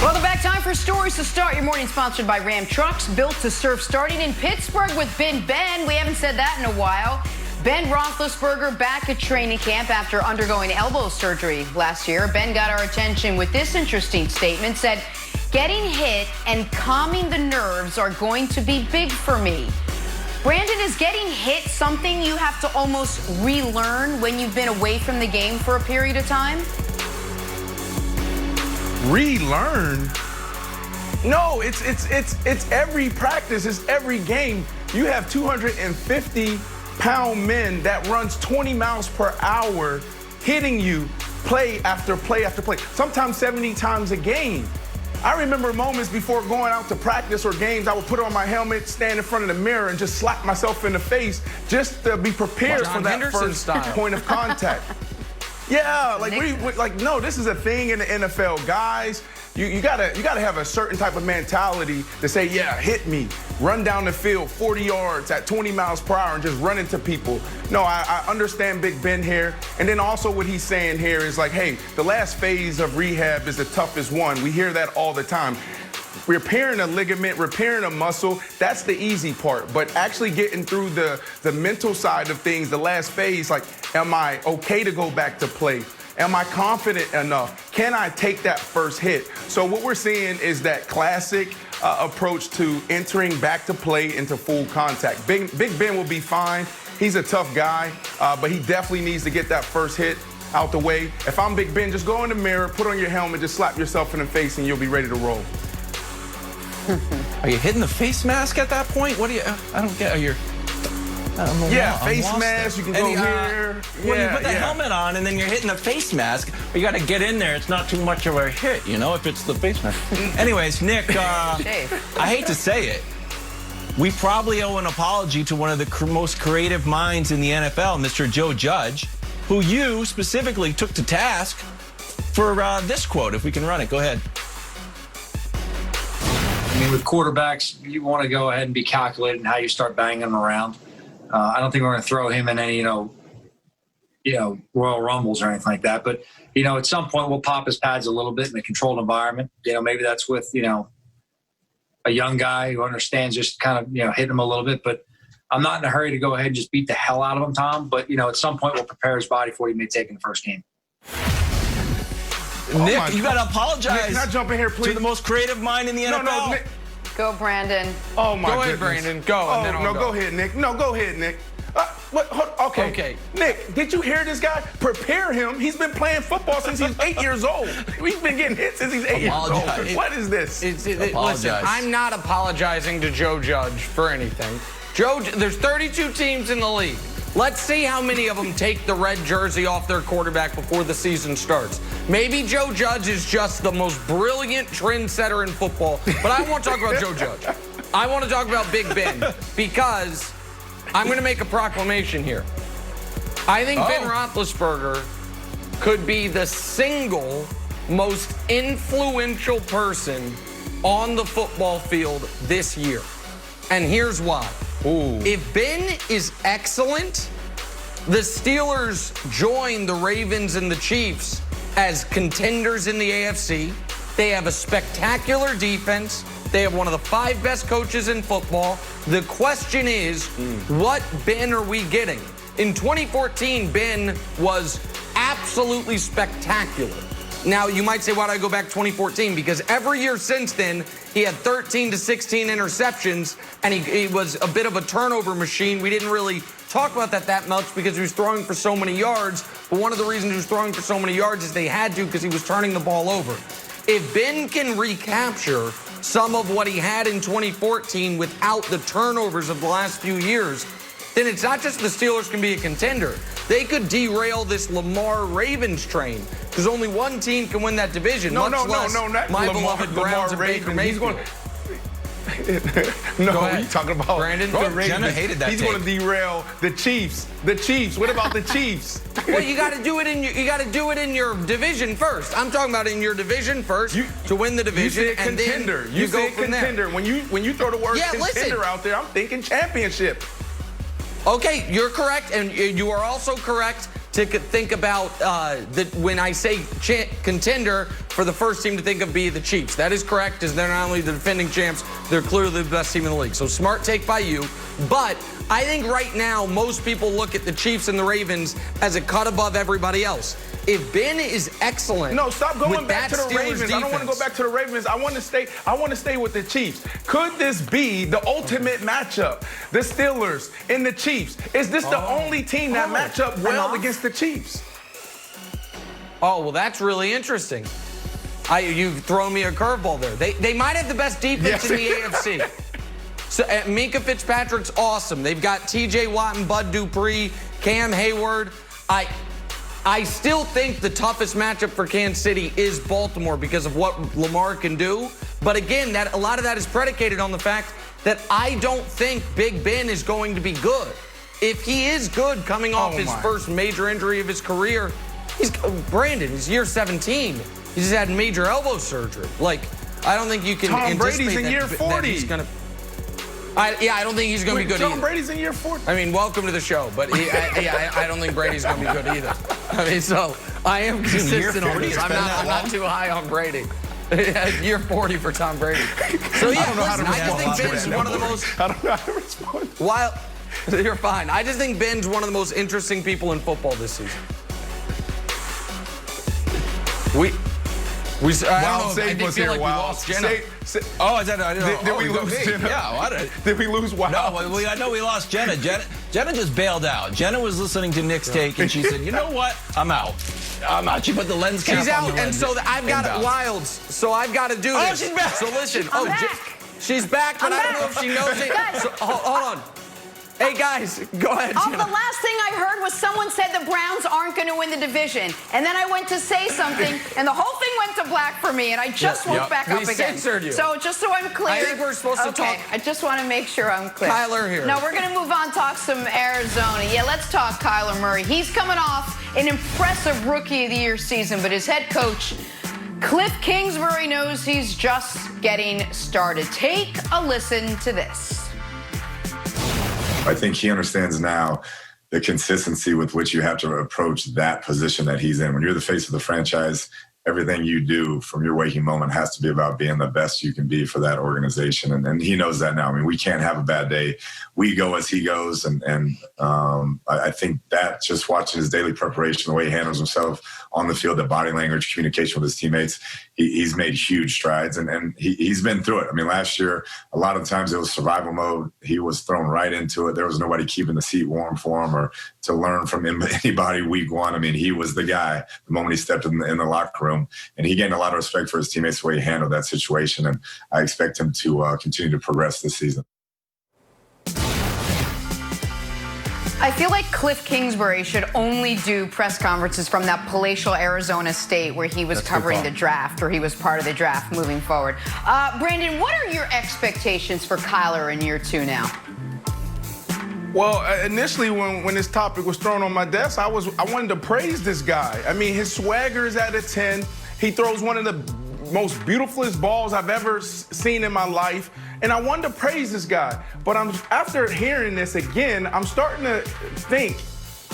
Welcome back. Time for Stories to Start your morning, sponsored by Ram Trucks, built to serve, starting in Pittsburgh with Ben. We haven't said that in a while. Ben Roethlisberger back at training camp after undergoing elbow surgery last year. Ben got our attention with this interesting statement, said, "Getting hit and calming the nerves are going to be big for me." Brandon, is getting hit something you have to almost relearn when you've been away from the game for a period of time? Relearn? No, it's every practice, it's every game. You have 250-pound men that runs 20 miles per hour hitting you play after play after play, sometimes 70 times a game. I remember moments before going out to practice or games, I would put on my helmet, stand in front of the mirror, and just slap myself in the face just to be prepared for that first point of contact. Yeah, no, this is a thing in the NFL, guys. You gotta have a certain type of mentality to say, yeah, hit me, run down the field 40 yards at 20 miles per hour and just run into people. No, I understand Big Ben here. And then also what he's saying here is like, hey, the last phase of rehab is the toughest one. We hear that all the time. Repairing a ligament, repairing a muscle, that's the easy part. But actually getting through the mental side of things, the last phase, like, am I okay to go back to play? Am I confident enough? Can I take that first hit? So what we're seeing is that classic approach to entering back to play into full contact. Big Ben will be fine. He's a tough guy, but he definitely needs to get that first hit out the way. If I'm Big Ben, just go in the mirror, put on your helmet, just slap yourself in the face, and you'll be ready to roll. Are you hitting the face mask at that point? What do you? I don't get. Yeah, face mask. You can go here. When you put the helmet on and then you're hitting the face mask, you got to get in there. It's not too much of a hit, you know, if it's the face mask. Anyways, Nick, I hate to say it, we probably owe an apology to one of the most creative minds in the NFL, Mr. Joe Judge, who you specifically took to task for this quote. If we can run it, go ahead. I mean, with quarterbacks, you want to go ahead and be calculated in how you start banging them around. I don't think we're going to throw him in any, Royal Rumbles or anything like that. But, at some point we'll pop his pads a little bit in a controlled environment. Maybe that's with, a young guy who understands just kind of, hit him a little bit. But I'm not in a hurry to go ahead and just beat the hell out of him, Tom. But, at some point we'll prepare his body for what he may take in the first game. Nick, you got to apologize. Nick, can I jump in here, please? To the most creative mind in the NFL. No, Nick. Go, Brandon. Oh, my goodness. Go ahead, Brandon. Go. Oh, no, go ahead, Nick. No, go ahead, Nick. Okay. Nick, did you hear this guy? Prepare him. He's been playing football since he's 8 years old. He's been getting hit since he's 8 years old. What is this? Listen, I'm not apologizing to Joe Judge for anything. There's 32 teams in the league. Let's see how many of them take the red jersey off their quarterback before the season starts. Maybe Joe Judge is just the most brilliant trendsetter in football, but I want to talk about Joe Judge. I want to talk about Big Ben because I'm going to make a proclamation here. I think Ben Roethlisberger could be the single most influential person on the football field this year. And here's why. If Ben is excellent, the Steelers join the Ravens and the Chiefs as contenders in the AFC. They have a spectacular defense. They have one of the 5 best coaches in football. The question is, what Ben are we getting? In 2014, Ben was absolutely spectacular. Now, you might say, why do I go back 2014? Because every year since then, he had 13 to 16 interceptions, and he was a bit of a turnover machine. We didn't really talk about that much because he was throwing for so many yards. But one of the reasons he was throwing for so many yards is they had to because he was turning the ball over. If Ben can recapture some of what he had in 2014 without the turnovers of the last few years, then it's not just the Steelers can be a contender. They could derail this Lamar Ravens train because only one team can win that division. No, not my beloved Browns and Baker Mayfield. No, what are you talking about? Brandon, the Ravens. Jenna hated that. He's going to derail the Chiefs. The Chiefs. What about the Chiefs? Well, you got to do it in your division first. I'm talking about in your division first to win the division. You say contender. And then you go from contender. there. When you throw the word contender out there, I'm thinking championship. Okay, you're correct, and you are also correct to think about when I say contender, for the first team to think of be the Chiefs. That is correct, as they're not only the defending champs, they're clearly the best team in the league. So smart take by you. But I think right now most people look at the Chiefs and the Ravens as a cut above everybody else. If Ben is excellent, no, stop going back to the Steelers Ravens. defense, I don't want to go back to the Ravens. I want to stay with the Chiefs. Could this be the ultimate matchup? The Steelers and the Chiefs. Is this the only team that match up well against the Chiefs? Oh, well, that's really interesting. You've thrown me a curveball there. They might have the best defense in the AFC. So Minka Fitzpatrick's awesome. They've got T.J. Watt and Bud Dupree, Cam Hayward. I still think the toughest matchup for Kansas City is Baltimore because of what Lamar can do. But again, a lot of that is predicated on the fact that I don't think Big Ben is going to be good. If he is good coming off his first major injury of his career, he's year 17. He's had major elbow surgery. Like, I don't think you can Tom anticipate Brady's in year 40. he's gonna. I don't think he's going to be good Tom either. Brady's in year 40. I mean, welcome to the show, but I don't think Brady's going to be good either. I mean, so I am consistent on this. I'm not too high on Brady. Year 40 for Tom Brady. So yeah, I just think Ben's one of the most. I don't know how to respond. While you're fine, I just think Ben's one of the most interesting people in football this season. I feel like we lost Jenna. I didn't know. Did we lose Jenna? Yeah, Did we lose Wow? No, I know we lost Jenna. Jenna just bailed out. Jenna was listening to Nick's take, and she said, you know what? I'm out. She put the lens cap on. She's out, the and so I've got Wilds, so I've got to do this. Oh, she's back. So listen. I'm back. She's back, but I don't know if she knows it. Guys. So, hold on. Hey, guys, go ahead, The Jenna. last thing I heard was someone said the Browns aren't going to win the division. And then I went to say something, and the whole thing went to black for me, and I just woke back up We again. censored you. So just so I'm clear. I think we're supposed to talk. I just want to make sure I'm clear. Kyler here. No, we're going to move on, talk some Arizona. Yeah, let's talk Kyler Murray. He's coming off an impressive Rookie of the Year season, but his head coach, Cliff Kingsbury, knows he's just getting started. Take a listen to this. I think he understands now the consistency with which you have to approach that position that he's in. When you're the face of the franchise, everything you do from your waking moment has to be about being the best you can be for that organization. And he knows that now. I mean, we can't have a bad day. We go as he goes. And I think that just watching his daily preparation, the way he handles himself on the field, the body language, communication with his teammates, he's made huge strides. And he's been through it. I mean, last year, a lot of the times it was survival mode. He was thrown right into it. There was nobody keeping the seat warm for him or to learn from anybody week one. I mean, he was the guy the moment he stepped in the locker room. And he gained a lot of respect for his teammates, the way he handled that situation. And I expect him to continue to progress this season. I feel like Cliff Kingsbury should only do press conferences from that palatial Arizona state where he was covering the draft, or he was part of the draft moving forward. Brandon, what are your expectations for Kyler in year 2 now? Well, initially when this topic was thrown on my desk, I wanted to praise this guy. I mean, his swagger is at a 10. He throws one of the most beautifulest balls I've ever seen in my life. And I wanted to praise this guy. But after hearing this again, I'm starting to think,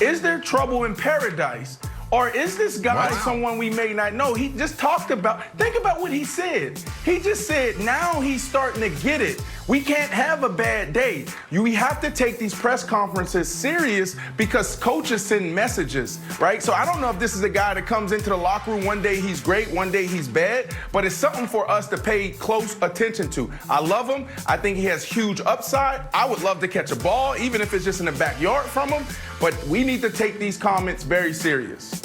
is there trouble in paradise? Or is this guy someone we may not know? He just talked about, think about what he said. He just said, now he's starting to get it. We can't have a bad day. We have to take these press conferences serious because coaches send messages, right? So I don't know if this is a guy that comes into the locker room, one day he's great, one day he's bad, but it's something for us to pay close attention to. I love him. I think he has huge upside. I would love to catch a ball, even if it's just in the backyard from him, but we need to take these comments very serious.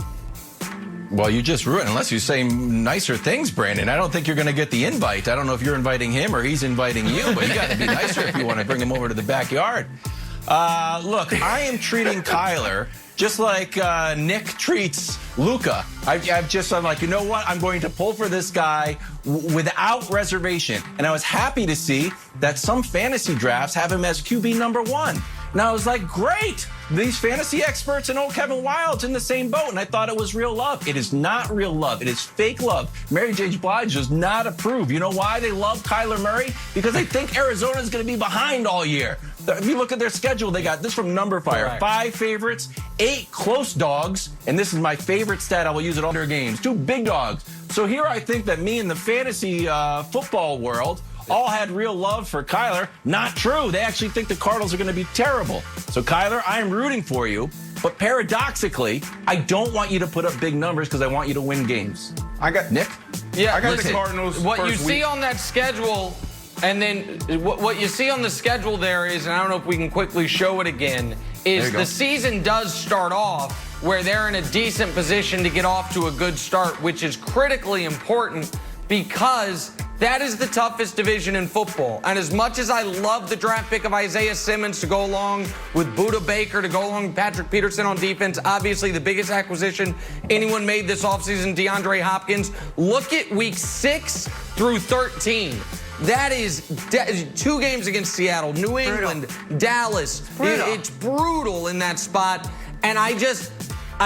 Well, you just ruined, unless you say nicer things, Brandon. I don't think you're going to get the invite. I don't know if you're inviting him or he's inviting you, but you got to be nicer if you want to bring him over to the backyard. Look, I am treating Kyler just like Nick treats Luka. I'm like, you know what? I'm going to pull for this guy without reservation. And I was happy to see that some fantasy drafts have him as QB number 1. And I was like, great. These fantasy experts and old Kevin Wilde's in the same boat, and I thought it was real love. It is not real love. It is fake love. Mary J. Blige does not approve. You know why they love Kyler Murray? Because they think Arizona's going to be behind all year. If you look at their schedule, they got this from Number Fire. Correct. 5 favorites, 8 close dogs, and this is my favorite stat. I will use it all their games. 2 big dogs, So here I think that me and the fantasy football world all had real love for Kyler. Not true. They actually think the Cardinals are going to be terrible. So, Kyler, I am rooting for you. But paradoxically, I don't want you to put up big numbers because I want you to win games. I got Nick? Yeah, I got listen, the Cardinals. What first you see week. on that schedule, and then what you see on the schedule there is, and I don't know if we can quickly show it again, is the season does start off where they're in a decent position to get off to a good start, which is critically important because that is the toughest division in football. And as much as I love the draft pick of Isaiah Simmons to go along with Budda Baker, to go along with Patrick Peterson on defense, obviously the biggest acquisition anyone made this offseason, DeAndre Hopkins, look at week 6 through 13. That is 2 games against Seattle, New England, Dallas. It's brutal in that spot. And I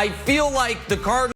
feel like the Cardinals